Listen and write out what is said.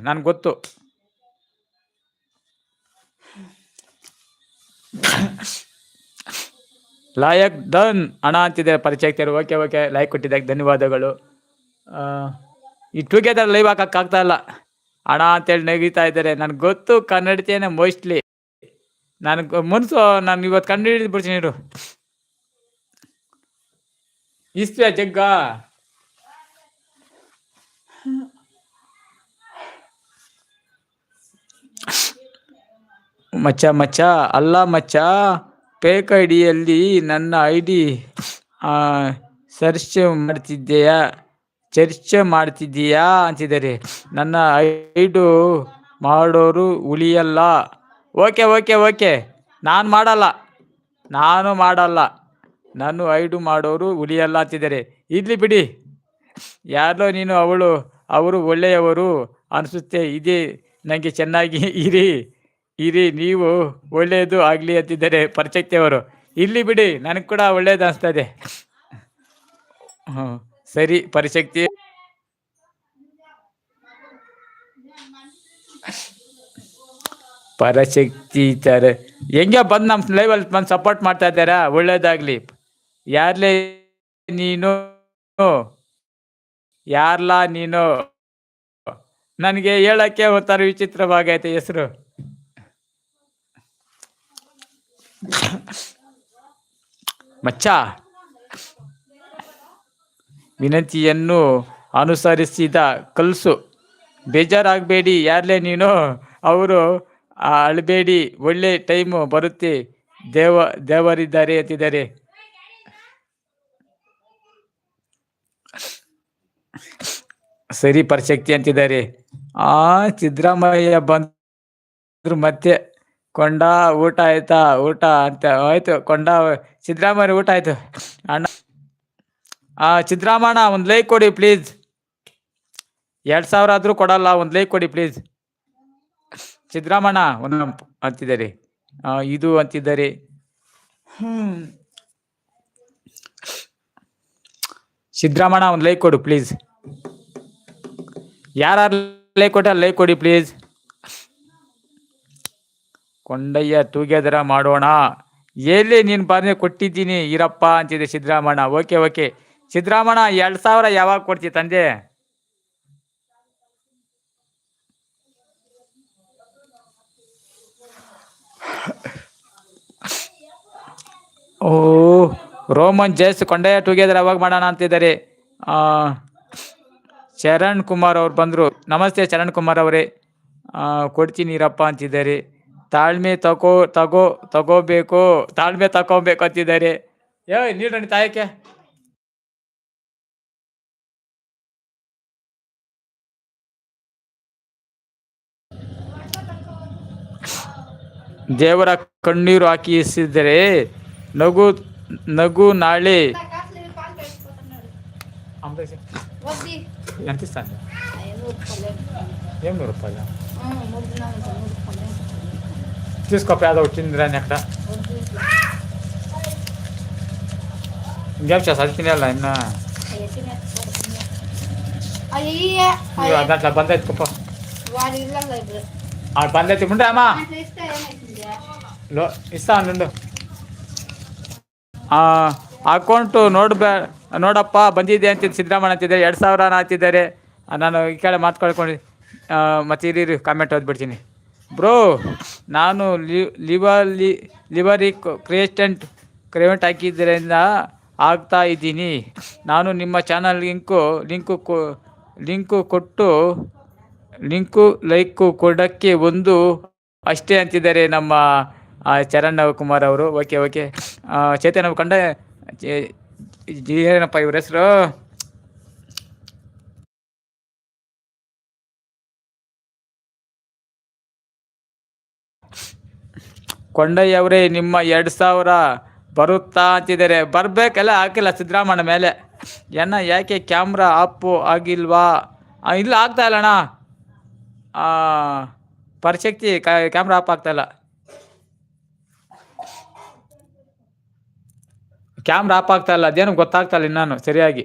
ನನ್ಗೆ ಗೊತ್ತು. ಲಾಯಕ್ ಡನ್ ಹಣ ಅಂತಿದ್ದಾರೆ ಪರಿಚಯ. ಓಕೆ ಓಕೆ, ಲೈಕ್ ಕೊಟ್ಟಿದ್ದಕ್ಕೆ ಧನ್ಯವಾದಗಳು. ಈ ಟುಗೆದರ್ ಲೈವ್ ಹಾಕಕ್ಕಾಗ್ತಾ ಇಲ್ಲ, ಹಣ ಅಂತೇಳಿ ನಗೀತಾ ಇದ್ದಾರೆ. ನನ್ಗೆ ಗೊತ್ತು ಕನ್ನಡತಿಯೇನೆ ಮೋಸ್ಟ್ಲಿ. ನನಗೆ ಮನ್ಸು, ನಾನು ಇವತ್ತು ಕಂಡು ಹಿಡಿದು ಬಿಡ್ತೀನಿ ಇರು. ಇಸ್ತ್ರಿಯ ಜಗ್ಗ ಮಚ್ಚ ಅಲ್ಲ ಮಚ್ಚ, ಫೇಕ್ ಐಡಿಯಲ್ಲಿ ನನ್ನ ಐಡಿ ಚರ್ಚೆ ಮಾಡ್ತಿದ್ದೀಯಾ ಅಂತಿದ್ದಾರೆ. ನನ್ನ ಐಡು ಮಾಡೋರು ಉಳಿಯಲ್ಲ. ಓಕೆ ಓಕೆ ಓಕೆ, ನಾನು ಮಾಡಲ್ಲ. ನಾನು ಐಡು ಮಾಡೋರು ಉಳಿಯಲ್ಲ ಅಂತಿದ್ದಾರೆ. ಇರ್ಲಿ ಬಿಡಿ, ಯಾರೋ ನೀನು ಅವರು ಒಳ್ಳೆಯವರು ಅನಿಸುತ್ತೆ. ಇದೇ ನನಗೆ ಚೆನ್ನಾಗಿ ಇರಿ ನೀವು ಒಳ್ಳೆಯದು ಆಗಲಿ ಅಂತಿದ್ದಾರೆ ಪರಿಚಕ್ತಿಯವರು. ಇರ್ಲಿ ಬಿಡಿ, ನನಗೆ ಕೂಡ ಒಳ್ಳೇದು ಅನಿಸ್ತದೆ. ಸರಿ ಪರಿಶಕ್ತಿ. ಪರಶಕ್ತಿ ತರ ಹೆಂಗೆ ಬಂದು ನಮ್ಮ ಲೈವಲ್ಲಿ ಬಂದು ಸಪೋರ್ಟ್ ಮಾಡ್ತಾ ಇದ್ದಾರಾ? ಒಳ್ಳೇದಾಗ್ಲಿ. ಯಾರ್ಲಾ ನೀನು ನನಗೆ ಹೇಳಕ್ಕೆ ಒಂಥರ ವಿಚಿತ್ರವಾಗೈತೆ ಹೆಸರು. ಮಚ್ಚ, ವಿನಂತಿಯನ್ನು ಅನುಸರಿಸಿದ ಕಲ್ಸು. ಬೇಜಾರಾಗಬೇಡಿ, ಯಾರ್ಲೇ ನೀನು. ಅವರು ಅಳಬೇಡಿ, ಒಳ್ಳೆ ಟೈಮು ಬರುತ್ತೆ, ದೇವರಿದ್ದಾರೆ ಅಂತಿದ್ದಾರೆ. ಸರಿ ಪರಿಶಕ್ತಿ ಅಂತಿದ್ದಾರೆ. ಸಿದ್ದರಾಮಯ್ಯ ಬಂದ್ರು ಮತ್ತೆ. ಕೊಂಡ ಊಟ ಆಯ್ತಾ? ಊಟ ಅಂತ ಆಯ್ತು. ಸಿದ್ದರಾಮಯ್ಯ ಊಟ ಆಯ್ತು ಅಣ್ಣ. ಸಿದ್ದರಾಮಣ್ಣ ಒಂದು ಲೈಕ್ ಕೊಡಿ ಪ್ಲೀಸ್. 2000 ಆದ್ರೂ ಕೊಡಲ್ಲ, ಒಂದು ಲೈಕ್ ಕೊಡಿ ಪ್ಲೀಸ್. ಸಿದ್ದರಾಮಣ್ಣ ಒಂದು ಅಂತಿದ್ದಾರೆ. ಇದು ಅಂತಿದ್ದಾರೆ. ಸಿದ್ದರಾಮಣ್ಣ ಒಂದು ಲೈಕ್ ಕೊಡು ಪ್ಲೀಸ್. ಯಾರು ಲೈಕ್ ಕೊಟ್ಟ ಲೈಕ್ ಕೊಡಿ ಪ್ಲೀಸ್. ಕೊಂಡಯ್ಯ ಟುಗೆದರ ಮಾಡೋಣ. ಎಲ್ಲಿ ನೀನು ಬರ್ನೆ ಕೊಟ್ಟಿದ್ದೀನಿ ಇರಪ್ಪ ಅಂತಿದೆ ಸಿದ್ದರಾಮಣ್ಣ. ಓಕೆ ಓಕೆ ಸಿದ್ದರಾಮಣ್ಣ, 2000 ಯಾವಾಗ ಕೊಡ್ತಿ ತಂದೆ? ಓ ರೋಮನ್ ಜೈಸ್ ಕೊಂಡಯ್ಯ ಟುಗೆದರ್ ಯಾವಾಗ ಮಾಡೋಣ ಅಂತಿದ್ದಾರೆ. ಚರಣ್ ಕುಮಾರ್ ಅವ್ರು ಬಂದರು. ನಮಸ್ತೆ ಚರಣ್ ಕುಮಾರ್ ಅವರೇ. ಕೊಡ್ತೀನಿ ಇರಪ್ಪ ಅಂತಿದ್ದಾರೆ. ತಾಳ್ಮೆ ತಗೋಬೇಕು ಅಂತಿದ್ದಾರೆ. ನೀಡೋಣ ತಾಯಕ್ಕೆ. ದೇವರ ಕಣ್ಣೀರು ಹಾಕಿಸಿದರೆ ನಗು ನಾಳೆ. ఎంత ఇస్తాను? 100 రూపాయలు తీసుకో. పేద వచ్చింది రాని అక్కడ ఇంకేం చేస్తా? అది తినేయాల ఇన్నా దాంట్లో బంద్ ఎత్తుకోపో. బంద్ ఎత్తుకుంటే అమ్మా ಇಸ್ತಾನುಂಡು. ಅಕೌಂಟು ನೋಡಪ್ಪ ಬಂದಿದೆ ಅಂತಿದ್ದು ಸಿದ್ದರಾಮಯ್ಯ ಅಂತಿದ್ದಾರೆ. 2000 ಅಂತಿದ್ದಾರೆ. ನಾನು ಈ ಕಡೆ ಮಾತ್ಕೊಳ್ಕೊಂಡು ಮತ್ತೆ ಇರಿ ಕಾಮೆಂಟ್ ಓದ್ಬಿಡ್ತೀನಿ. ಬ್ರೋ, ನಾನು ಲಿವರಿ ಕ್ರೇವೆಂಟ್ ಹಾಕಿದ್ದರಿಂದ ಆಗ್ತಾ ಇದ್ದೀನಿ. ನಾನು ನಿಮ್ಮ ಚಾನಲ್ ಲಿಂಕು ಲೈಕ್ ಕೊಡೋಕ್ಕೆ ಒಂದು ಅಷ್ಟೇ ಅಂತಿದ್ದಾರೆ ನಮ್ಮ ಚರಣ್ ಕುಮಾರ್ ಅವರು. ಓಕೆ ಓಕೆ ಚೇತನ್ ಕಂಡ ಏನಪ್ಪ ಇವ್ರ ಹೆಸರು? ಕೊಂಡಯ್ಯ ಅವರೇ, ನಿಮ್ಮ 2000 ಬರುತ್ತಾ ಅಂತಿದ್ದಾರೆ. ಬರ್ಬೇಕೆಲ್ಲ ಹಾಕಿಲ್ಲ ಸಿದ್ದರಾಮಣ್ಣ ಮೇಲೆ. ಯಾಕೆ ಕ್ಯಾಮ್ರಾ ಆಫ್ ಆಗಿಲ್ವಾ? ಇಲ್ಲ, ಆಗ್ತಾ ಇಲ್ಲಣ್ಣ. ಪರಿಶಕ್ತಿ ಕ್ಯಾಮ್ರಾ ಆಫ್ ಆಗ್ತಾ ಇಲ್ಲ. ಅದೇನು ಗೊತ್ತಾಗ್ತಾ ಇಲ್ಲ ಇನ್ನೂ ಸರಿಯಾಗಿ.